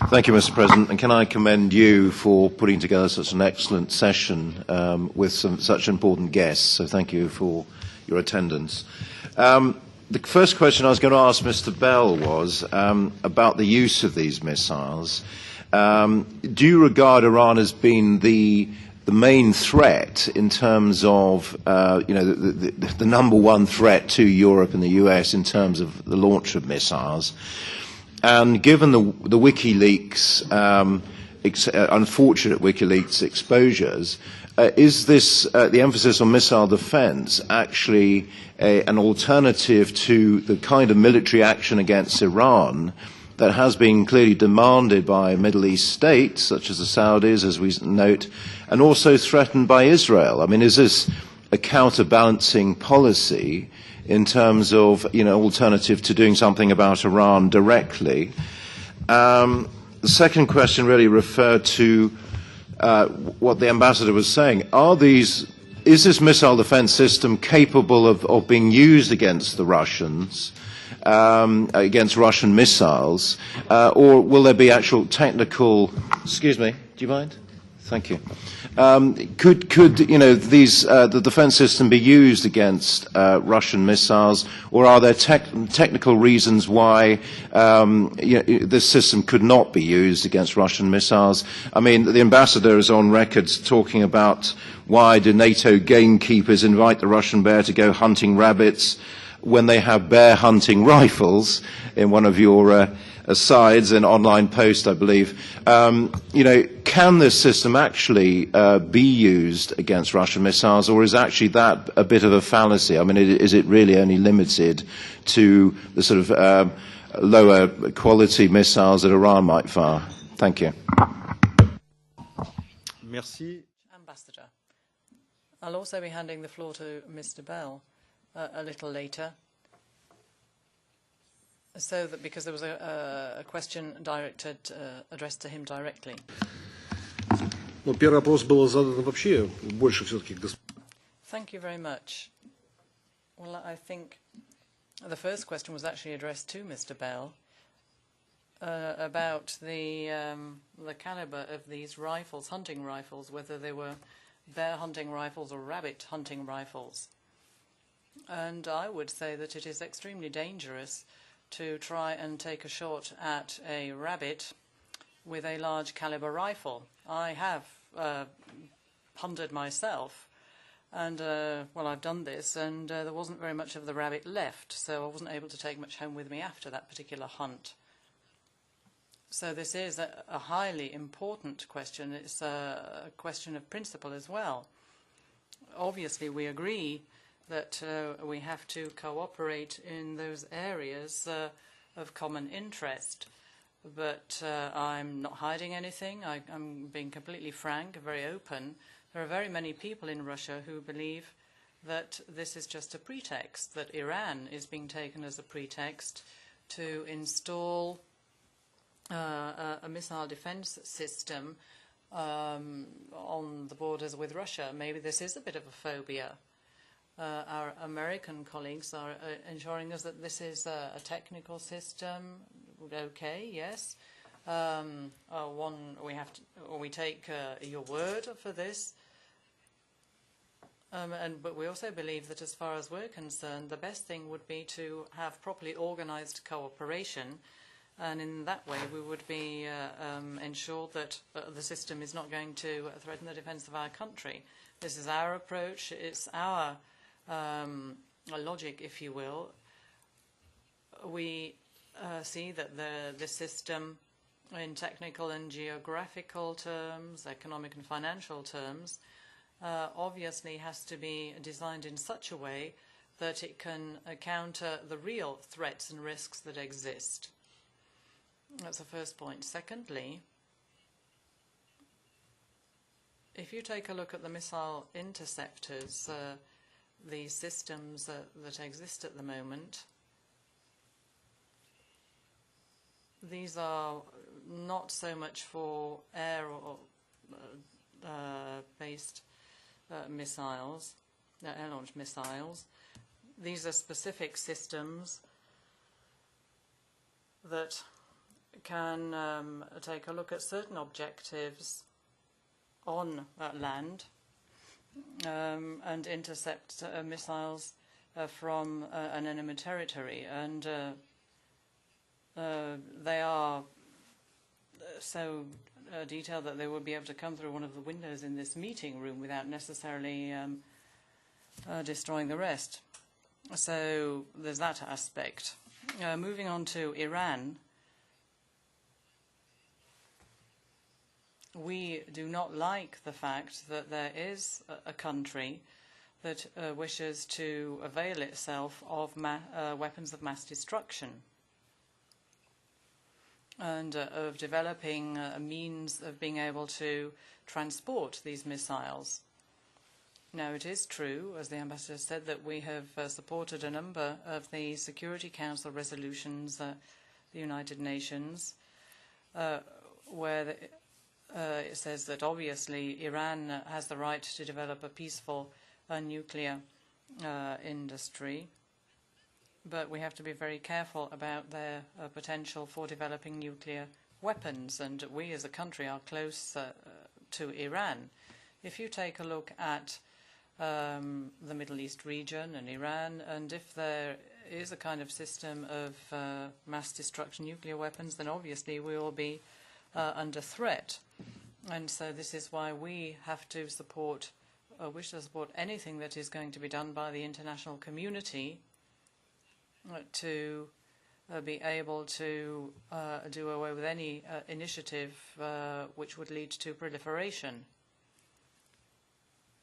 Thank you, Mr. President, and can I commend you for putting together such an excellent session with such important guests, so thank you for your attendance. The first question I was going to ask Mr. Bell was about the use of these missiles. Do you regard Iran as being the main threat in terms of, the number one threat to Europe and the US in terms of the launch of missiles? And given the WikiLeaks, unfortunate WikiLeaks exposures, is this, the emphasis on missile defense, actually an alternative to the kind of military action against Iran that has been clearly demanded by Middle East states, such as the Saudis, as we note, and also threatened by Israel? I mean, is this a counterbalancing policy in terms of, alternative to doing something about Iran directly? The second question really referred to what the ambassador was saying. Is this missile defense system capable of being used against the Russians, against Russian missiles, or will there be actual technical? Excuse me, do you mind? Thank you. Could the defense system be used against Russian missiles, or are there technical reasons why this system could not be used against Russian missiles? I mean, the ambassador is on record talking about why do NATO gamekeepers invite the Russian bear to go hunting rabbits when they have bear hunting rifles in one of your asides, an online post, I believe. Can this system actually be used against Russian missiles, or is actually that a bit of a fallacy? I mean, is it really only limited to the sort of lower quality missiles that Iran might fire? Thank you. Merci. Ambassador, I'll also be handing the floor to Mr. Bell a little later. So that because there was a question addressed to him directly. Первый вопрос был задан вообще больше все-таки. Thank you very much. Well, I think the first question was actually addressed to Mr. Bell about the caliber of these rifles, hunting rifles, whether they were bear hunting rifles or rabbit hunting rifles. And I would say that it is extremely dangerous to try and take a shot at a rabbit with a large caliber rifle. I have hunted myself, and I've done this, and there wasn't very much of the rabbit left, so I wasn't able to take much home with me after that particular hunt. So this is a highly important question. It's a question of principle as well. Obviously, we agree that we have to cooperate in those areas of common interest. But I'm not hiding anything. I'm being completely frank, very open. There are very many people in Russia who believe that this is just a pretext, that Iran is being taken as a pretext to install a missile defense system on the borders with Russia. Maybe this is a bit of a phobia. Our American colleagues are ensuring us that this is a technical system. Okay, yes. We take your word for this. But we also believe that as far as we're concerned, the best thing would be to have properly organized cooperation. And in that way, we would be ensured that the system is not going to threaten the defense of our country. This is our approach. It's our logic, if you will. We see that the system, in technical and geographical terms, economic and financial terms, obviously has to be designed in such a way that it can counter the real threats and risks that exist. That's the first point. Secondly, if you take a look at the missile interceptors, the systems that exist at the moment, these are not so much for air or based missiles, air-launched missiles. These are specific systems that can take a look at certain objectives on land and intercept missiles from an enemy territory. And they are so detailed that they will be able to come through one of the windows in this meeting room without necessarily destroying the rest. So there's that aspect. Moving on to Iran, we do not like the fact that there is a country that wishes to avail itself of weapons of mass destruction and of developing a means of being able to transport these missiles. Now, it is true, as the ambassador said, that we have supported a number of the Security Council resolutions, the United Nations, where it says that obviously Iran has the right to develop a peaceful nuclear industry, but we have to be very careful about their potential for developing nuclear weapons, and we as a country are close to Iran. If you take a look at the Middle East region and Iran, and if there is a kind of system of mass destruction nuclear weapons, then obviously we will be under threat. And so this is why we have to support, wish to support anything that is going to be done by the international community to be able to do away with any initiative which would lead to proliferation.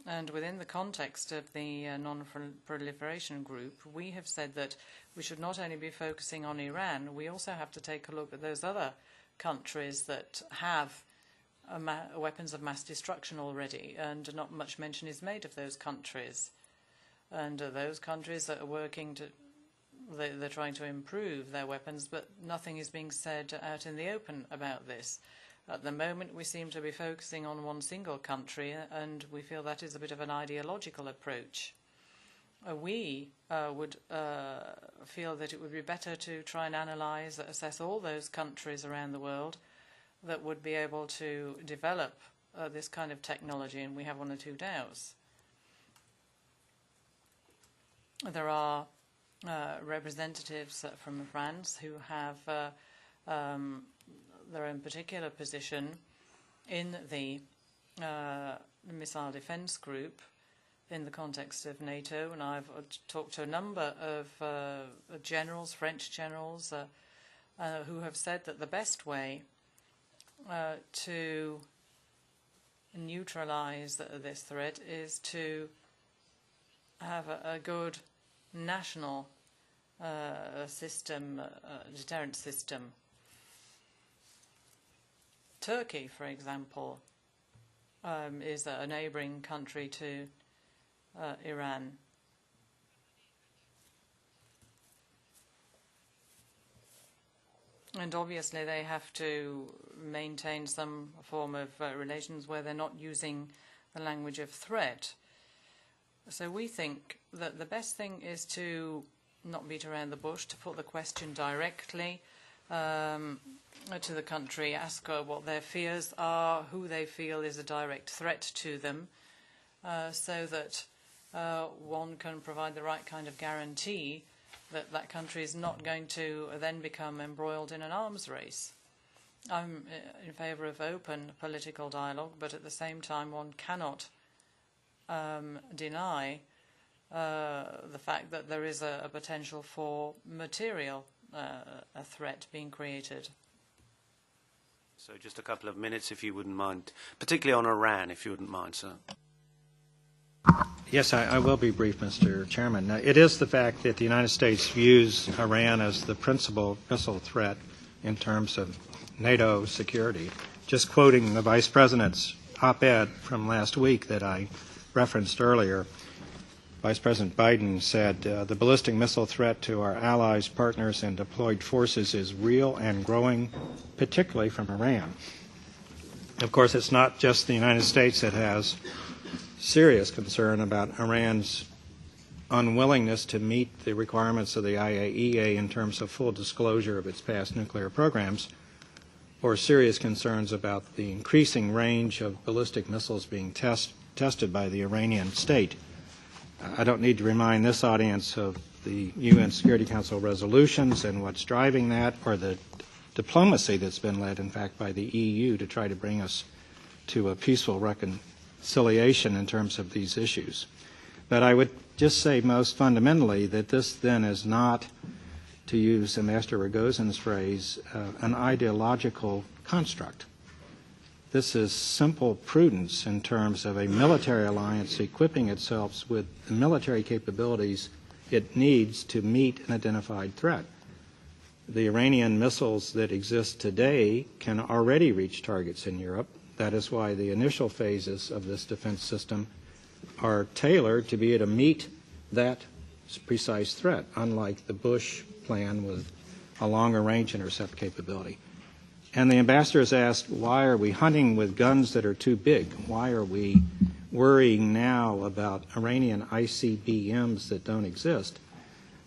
And within the context of the non-proliferation group, we have said that we should not only be focusing on Iran, we also have to take a look at those other countries that have weapons of mass destruction already, and not much mention is made of those countries. And those countries that are working to, they're trying to improve their weapons, but nothing is being said out in the open about this. At the moment, we seem to be focusing on one single country, and we feel that is a bit of an ideological approach. We would feel that it would be better to try and analyse, assess all those countries around the world that would be able to develop this kind of technology, and we have one or two doubts. There are representatives from France who have their own particular position in the missile defense group in the context of NATO, and I've talked to a number of generals, French generals, who have said that the best way to neutralize this threat is to have a good national system, deterrent system. Turkey, for example, is a neighboring country to Iran. And obviously they have to maintain some form of relations where they're not using the language of threat. So we think that the best thing is to not beat around the bush, to put the question directly to the country, ask what their fears are, who they feel is a direct threat to them, so that one can provide the right kind of guarantee that that country is not going to then become embroiled in an arms race. I'm in favour of open political dialogue, but at the same time one cannot deny the fact that there is a potential for material a threat being created. So just a couple of minutes, if you wouldn't mind, particularly on Iran, if you wouldn't mind, sir. Yes, I will be brief, Mr. Chairman. It is the fact that the United States views Iran as the principal missile threat in terms of NATO security. Just quoting the Vice President's op-ed from last week that I referenced earlier, Vice President Biden said, the ballistic missile threat to our allies, partners, and deployed forces is real and growing, particularly from Iran. Of course, it's not just the United States that has serious concern about Iran's unwillingness to meet the requirements of the IAEA in terms of full disclosure of its past nuclear programs. or serious concerns about the increasing range of ballistic missiles being tested by the Iranian state. I don't need to remind this audience of the UN Security Council resolutions and what's driving that, or the diplomacy that's been led, in fact, by the EU to try to bring us to a peaceful reconciliation in terms of these issues. But I would just say most fundamentally that this then is not, to use Ambassador Rogozin's phrase, an ideological construct. This is simple prudence in terms of a military alliance equipping itself with the military capabilities it needs to meet an identified threat. The Iranian missiles that exist today can already reach targets in Europe. That is why the initial phases of this defense system are tailored to be able to meet that precise threat, unlike the Bush plan with a longer range intercept capability. And the ambassador has asked, why are we hunting with guns that are too big? Why are we worrying now about Iranian ICBMs that don't exist?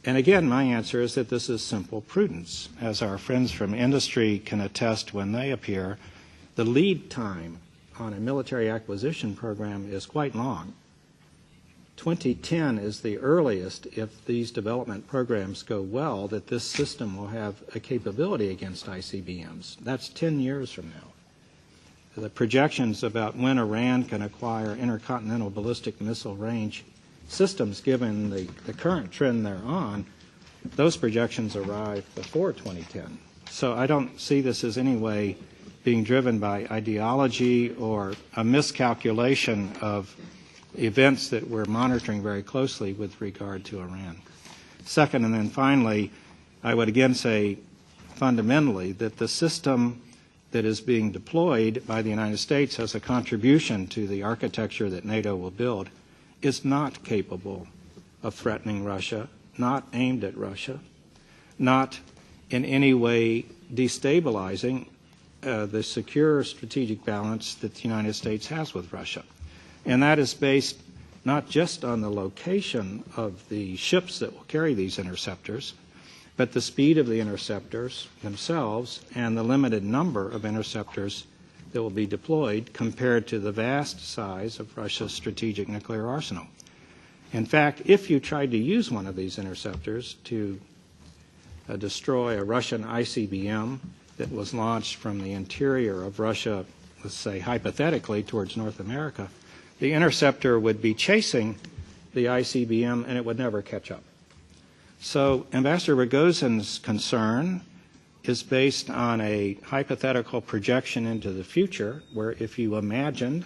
And again, my answer is that this is simple prudence. As our friends from industry can attest when they appear, the lead time on a military acquisition program is quite long. 2010 is the earliest, if these development programs go well, that this system will have a capability against ICBMs. That's 10 years from now. The projections about when Iran can acquire intercontinental ballistic missile range systems, given the current trend they're on, those projections arrive before 2010. So I don't see this as any way being driven by ideology or a miscalculation of events that we're monitoring very closely with regard to Iran. Second, and then finally, I would again say fundamentally that the system that is being deployed by the United States as a contribution to the architecture that NATO will build is not capable of threatening Russia, not aimed at Russia, not in any way destabilizing the secure strategic balance that the United States has with Russia. And that is based not just on the location of the ships that will carry these interceptors, but the speed of the interceptors themselves and the limited number of interceptors that will be deployed compared to the vast size of Russia's strategic nuclear arsenal. In fact, if you tried to use one of these interceptors to destroy a Russian ICBM that was launched from the interior of Russia, let's say hypothetically, towards North America, the interceptor would be chasing the ICBM and it would never catch up. So Ambassador Rogozin's concern is based on a hypothetical projection into the future where if you imagined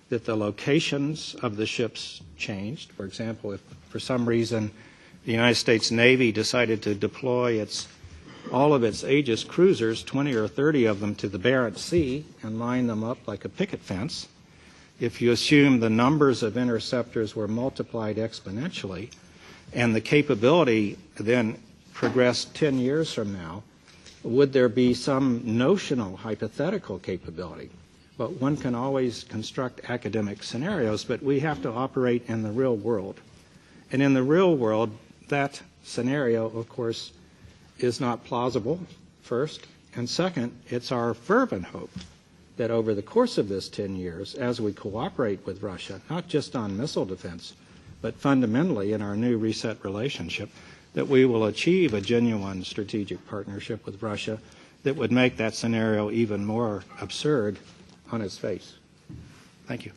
that the locations of the ships changed, for example, if for some reason the United States Navy decided to deploy all of its Aegis cruisers, 20 or 30 of them, to the Barents Sea and line them up like a picket fence, if you assume the numbers of interceptors were multiplied exponentially and the capability then progressed 10 years from now, would there be some notional hypothetical capability? But one can always construct academic scenarios, but we have to operate in the real world. And in the real world, that scenario, of course, is not plausible, first. And second, it's our fervent hope that over the course of this 10 years, as we cooperate with Russia, not just on missile defense, but fundamentally in our new reset relationship, that we will achieve a genuine strategic partnership with Russia that would make that scenario even more absurd on its face. Thank you.